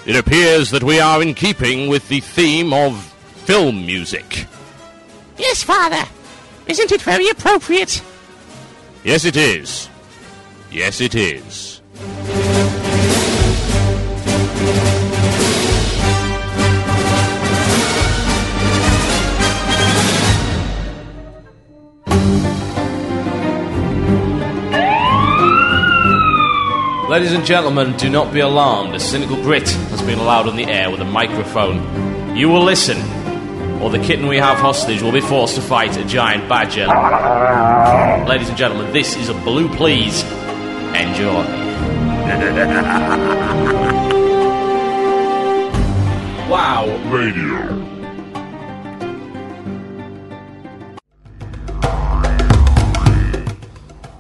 It appears that we are in keeping with the theme of film music. Yes, Father. Isn't it very appropriate? Yes, it is. Yes, it is. Ladies and gentlemen, do not be alarmed. A cynical Brit has been allowed on the air with a microphone. You will listen, or the kitten we have hostage will be forced to fight a giant badger. Ladies and gentlemen, this is a Blue Please. Enjoy. Wow. Radio.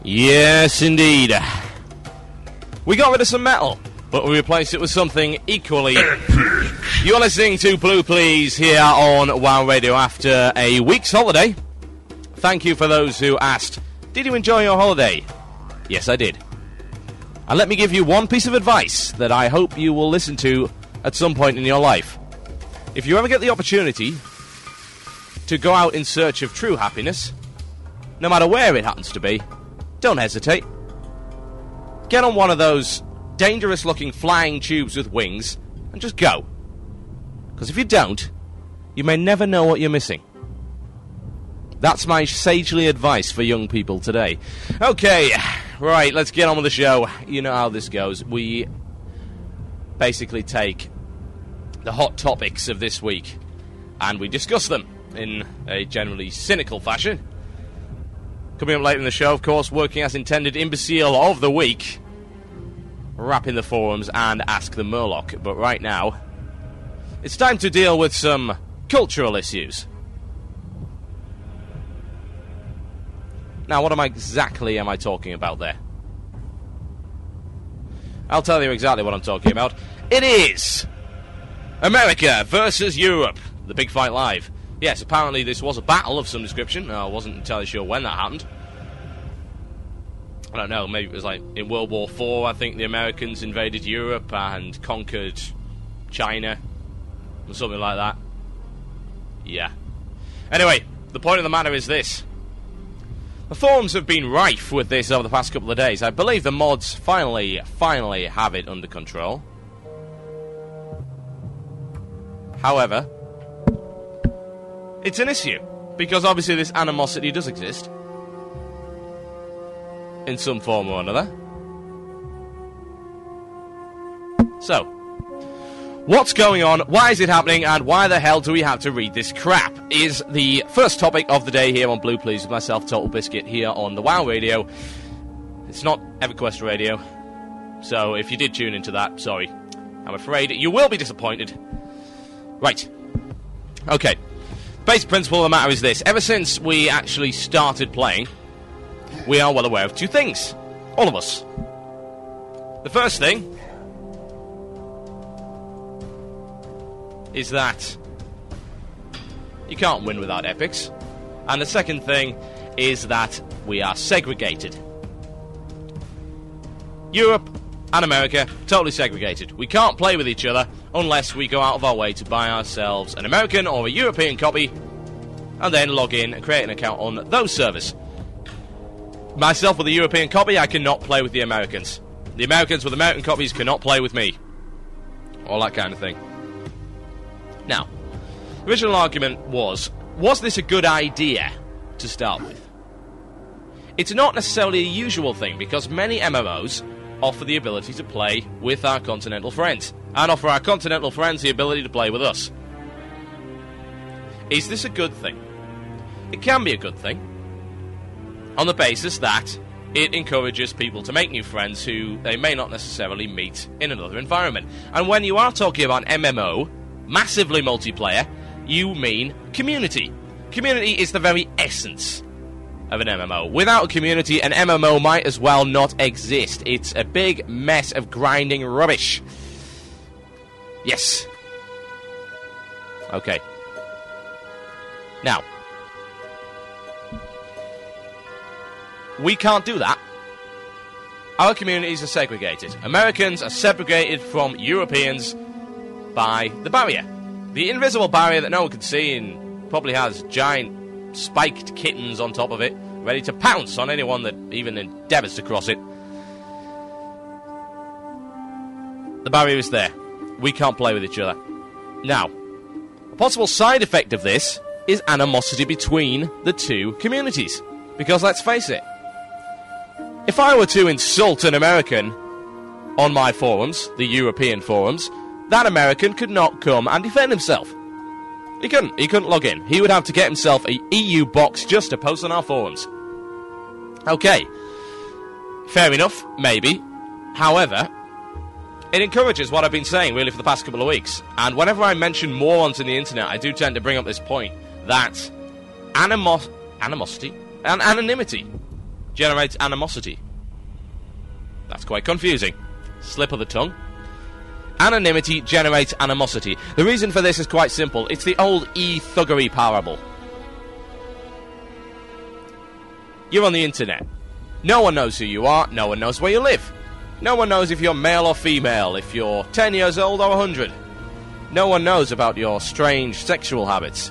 Yes, indeed. We got rid of some metal, but we replaced it with something equally... You're listening to Blue Please here on WOW Radio after a week's holiday. Thank you for those who asked, did you enjoy your holiday? Yes, I did. And let me give you one piece of advice that I hope you will listen to at some point in your life. If you ever get the opportunity to go out in search of true happiness, no matter where it happens to be, don't hesitate. Get on one of those dangerous-looking flying tubes with wings and just go. Because if you don't, you may never know what you're missing. That's my sagely advice for young people today. Okay, right, let's get on with the show. You know how this goes. We basically take the hot topics of this week and we discuss them in a generally cynical fashion. Coming up later in the show, of course, working as intended imbecile of the week. Rap in the forums and Ask the Murloc. But right now, it's time to deal with some cultural issues. Now, what exactly am I talking about there? I'll tell you exactly what I'm talking about. It is America versus Europe. The big fight live. Yes, apparently this was a battle of some description. I wasn't entirely sure when that happened. I don't know, maybe it was like in World War IV, I think the Americans invaded Europe and conquered China, or something like that. Yeah. Anyway, the point of the matter is this. The forums have been rife with this over the past couple of days. I believe the mods finally have it under control. However, it's an issue, because obviously this animosity does exist. In some form or another. So, what's going on, why is it happening, and why the hell do we have to read this crap, is the first topic of the day here on Blue Please with myself, Total Biscuit, here on the WOW Radio. It's not EverQuest Radio, so if you did tune into that, sorry. I'm afraid you will be disappointed. Right. Okay. Basic principle of the matter is this. Ever since we actually started playing, we are well aware of two things. All of us. The first thing is that you can't win without epics. And the second thing is that we are segregated. Europe and America, totally segregated. We can't play with each other unless we go out of our way to buy ourselves an American or a European copy and then log in and create an account on those servers. Myself with a European copy, I cannot play with the Americans. The Americans with American copies cannot play with me. All that kind of thing. Now, the original argument was this a good idea to start with? It's not necessarily a usual thing, because many MMOs offer the ability to play with our continental friends, and offer our continental friends the ability to play with us. Is this a good thing? It can be a good thing, on the basis that it encourages people to make new friends who they may not necessarily meet in another environment. And when you are talking about MMO, massively multiplayer, you mean community. Community is the very essence of an MMO. Without a community, an MMO might as well not exist. It's a big mess of grinding rubbish. Yes. Okay. Now, we can't do that. Our communities are segregated. Americans are segregated from Europeans by the barrier. The invisible barrier that no one can see and probably has giant spiked kittens on top of it, ready to pounce on anyone that even endeavours to cross it. The barrier is there. We can't play with each other. Now, a possible side effect of this is animosity between the two communities. Because let's face it, if I were to insult an American on my forums, the European forums, that American could not come and defend himself. He couldn't log in. He would have to get himself a EU box just to post on our forums. Okay, fair enough, maybe. However, it encourages what I've been saying really for the past couple of weeks. And whenever I mention morons on the internet, I do tend to bring up this point that animosity and anonymity generates animosity. That's quite confusing. Slip of the tongue. Anonymity generates animosity. The reason for this is quite simple. It's the old thuggery parable. You're on the internet. No one knows who you are. No one knows where you live. No one knows if you're male or female, if you're 10 years old or 100. No one knows about your strange sexual habits.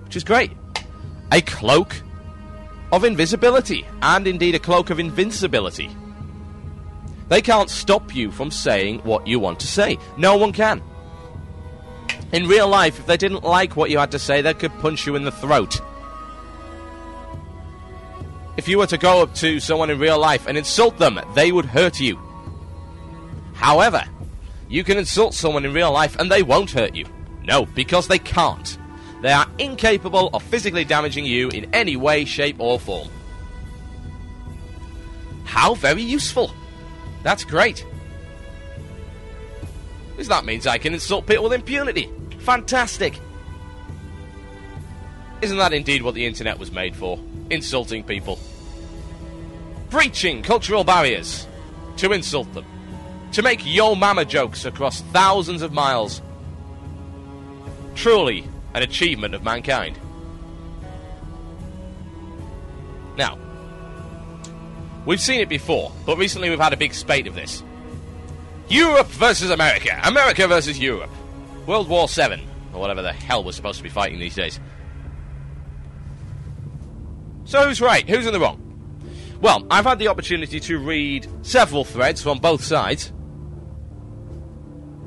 Which is great. A cloak of invisibility, and indeed a cloak of invincibility. They can't stop you from saying what you want to say. No one can. In real life, if they didn't like what you had to say, they could punch you in the throat. If you were to go up to someone in real life and insult them, they would hurt you. However, you can insult someone in real life and they won't hurt you. No, because they can't. They are incapable of physically damaging you in any way, shape, or form. How very useful. That's great. Because that means I can insult people with impunity. Fantastic. Isn't that indeed what the internet was made for? Insulting people. Breaching cultural barriers. To insult them. To make yo mama jokes across thousands of miles. Truly an achievement of mankind. Now, we've seen it before, but recently we've had a big spate of this. Europe versus America. America versus Europe. World War VII, or whatever the hell we're supposed to be fighting these days. So who's right? Who's in the wrong? Well, I've had the opportunity to read several threads from both sides.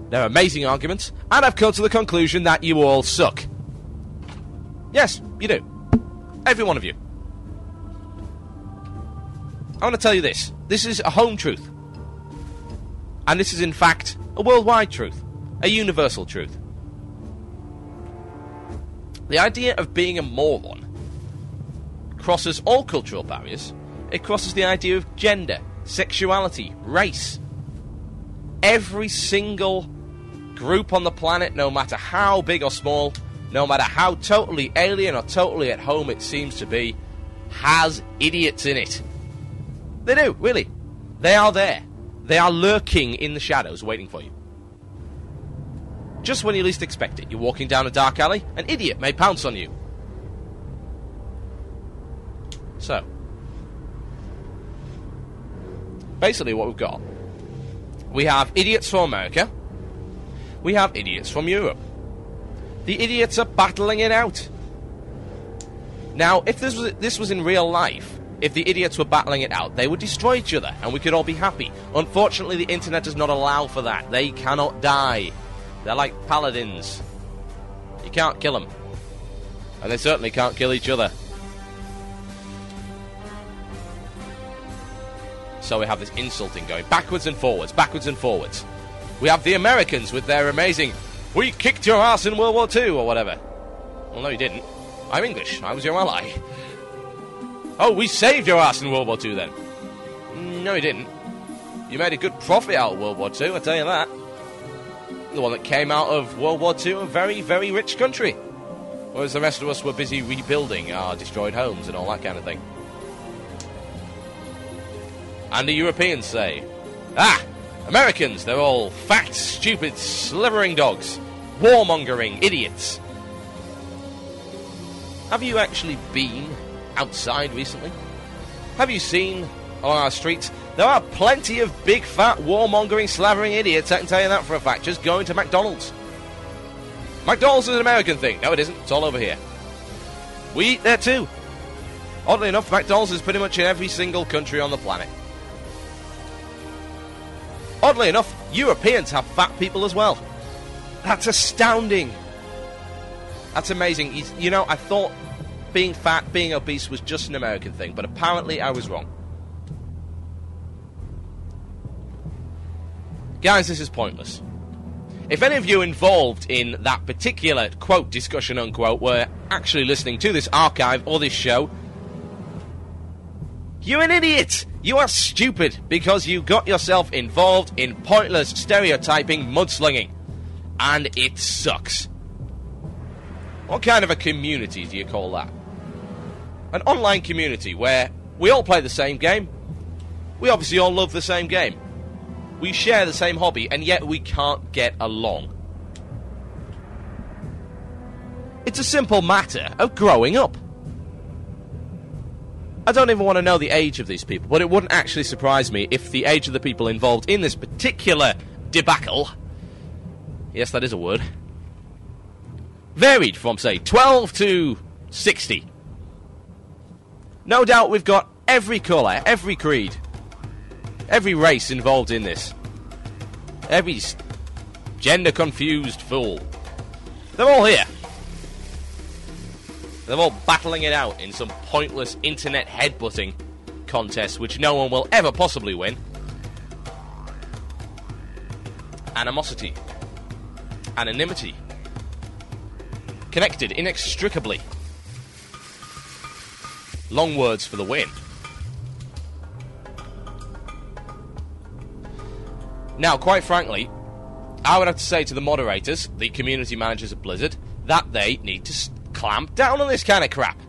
They're amazing arguments, and I've come to the conclusion that you all suck. Yes, you do. Every one of you. I want to tell you this. This is a home truth. And this is, in fact, a worldwide truth. A universal truth. The idea of being a moron crosses all cultural barriers. It crosses the idea of gender, sexuality, race. Every single group on the planet, no matter how big or small, no matter how totally alien or totally at home it seems to be, has idiots in it. They do, really. They are there. They are lurking in the shadows, waiting for you. Just when you least expect it, you're walking down a dark alley, an idiot may pounce on you. So, basically what we've got, we have idiots from America, we have idiots from Europe. The idiots are battling it out. Now, if this was in real life, if the idiots were battling it out, they would destroy each other, and we could all be happy. Unfortunately, the internet does not allow for that. They cannot die. They're like paladins. You can't kill them. And they certainly can't kill each other. So we have this insulting going backwards and forwards, backwards and forwards. We have the Americans with their amazing, "We kicked your ass in World War II," or whatever. Well, no, you didn't. I'm English. I was your ally. Oh, we saved your ass in World War II then. No, you didn't. You made a good profit out of World War II, I'll tell you that. The one that came out of World War II, a very, very rich country. Whereas the rest of us were busy rebuilding our destroyed homes and all that kind of thing. And the Europeans say, Americans, they're all fat, stupid, slivering dogs. Warmongering idiots. Have you actually been outside recently? Have you seen on our streets There are plenty of big, fat, warmongering, slavering idiots, I can tell you that for a fact, just going to McDonald's. McDonald's is an American thing. No, it isn't. It's all over here. We eat there too. Oddly enough, McDonald's is pretty much in every single country on the planet. Oddly enough, Europeans have fat people as well. That's astounding. That's amazing. You know, I thought being fat, being obese was just an American thing, but apparently I was wrong. Guys, this is pointless. If any of you involved in that particular, quote, discussion, unquote, were actually listening to this archive or this show, you're an idiot! You are stupid because you got yourself involved in pointless stereotyping mudslinging. And it sucks. What kind of a community do you call that? An online community where we all play the same game. We obviously all love the same game. We share the same hobby, and yet we can't get along. It's a simple matter of growing up. I don't even want to know the age of these people, but it wouldn't actually surprise me if the age of the people involved in this particular debacle, yes, that is a word, varied from, say, 12 to 60. No doubt we've got every colour, every creed, every race involved in this. Every gender-confused fool. They're all here. They're all battling it out in some pointless internet headbutting contest which no one will ever possibly win. Animosity. Anonymity. Connected inextricably. Long words for the win. Now, quite frankly, I would have to say to the moderators, the community managers of Blizzard, that they need to clamp down on this kind of crap.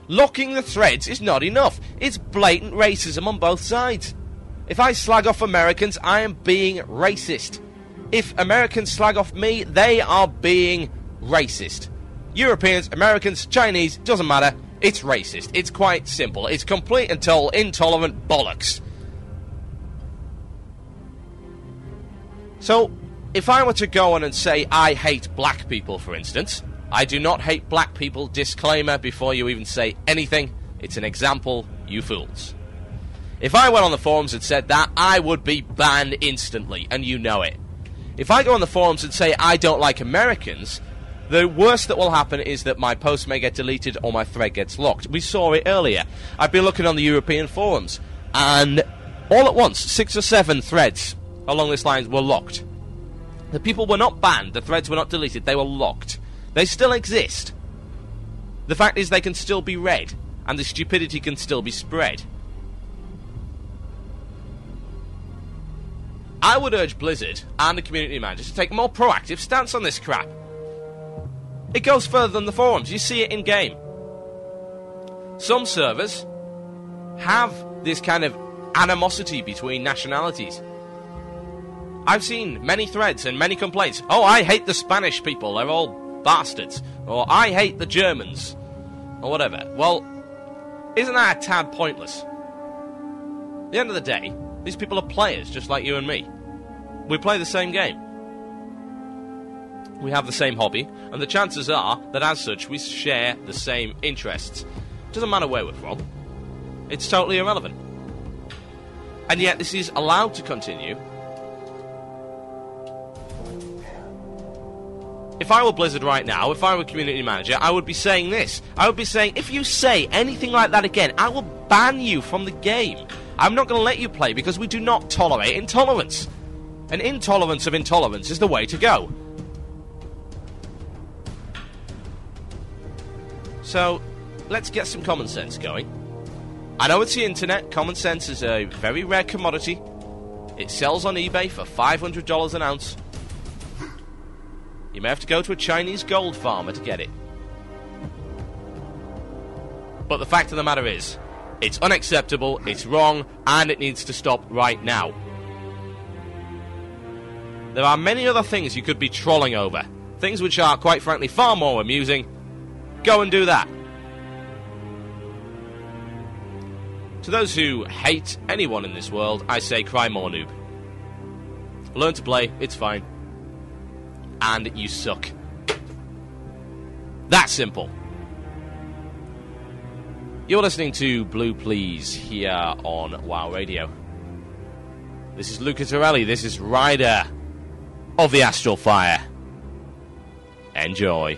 Locking the threads is not enough. It's blatant racism on both sides. If I slag off Americans, I am being racist. If Americans slag off me, they are being racist. Europeans, Americans, Chinese, doesn't matter. It's racist. It's quite simple. It's complete and total intolerant bollocks. So, if I were to go on and say I hate black people, for instance, I do not hate black people, disclaimer before you even say anything, it's an example, you fools. If I went on the forums and said that, I would be banned instantly, and you know it. If I go on the forums and say I don't like Americans, the worst that will happen is that my post may get deleted or my thread gets locked. We saw it earlier. I've been looking on the European forums, and all at once, 6 or 7 threads along this line were locked. The people were not banned, the threads were not deleted, they were locked. They still exist. The fact is they can still be read, and the stupidity can still be spread. I would urge Blizzard and the community managers to take a more proactive stance on this crap. It goes further than the forums, you see it in-game. Some servers have this kind of animosity between nationalities. I've seen many threads and many complaints. Oh, I hate the Spanish people, they're all bastards. Or I hate the Germans. Or whatever. Well, isn't that a tad pointless? At the end of the day, these people are players just like you and me. We play the same game. We have the same hobby, and the chances are that as such we share the same interests. Doesn't matter where we're from. It's totally irrelevant. And yet this is allowed to continue. If I were Blizzard right now, if I were community manager, I would be saying this. I would be saying, if you say anything like that again, I will ban you from the game. I'm not going to let you play because we do not tolerate intolerance. And intolerance of intolerance is the way to go. So, let's get some common sense going. I know it's the internet. Common sense is a very rare commodity. It sells on eBay for $500 an ounce. You may have to go to a Chinese gold farmer to get it. But the fact of the matter is, it's unacceptable, it's wrong, and it needs to stop right now. There are many other things you could be trolling over. Things which are, quite frankly, far more amusing. Go and do that. To those who hate anyone in this world, I say cry more, noob. Learn to play, it's fine. And you suck. That simple. You're listening to Blue Please here on WoW Radio. This is Luca Torelli, this is Rider of the Astral Fire. Enjoy.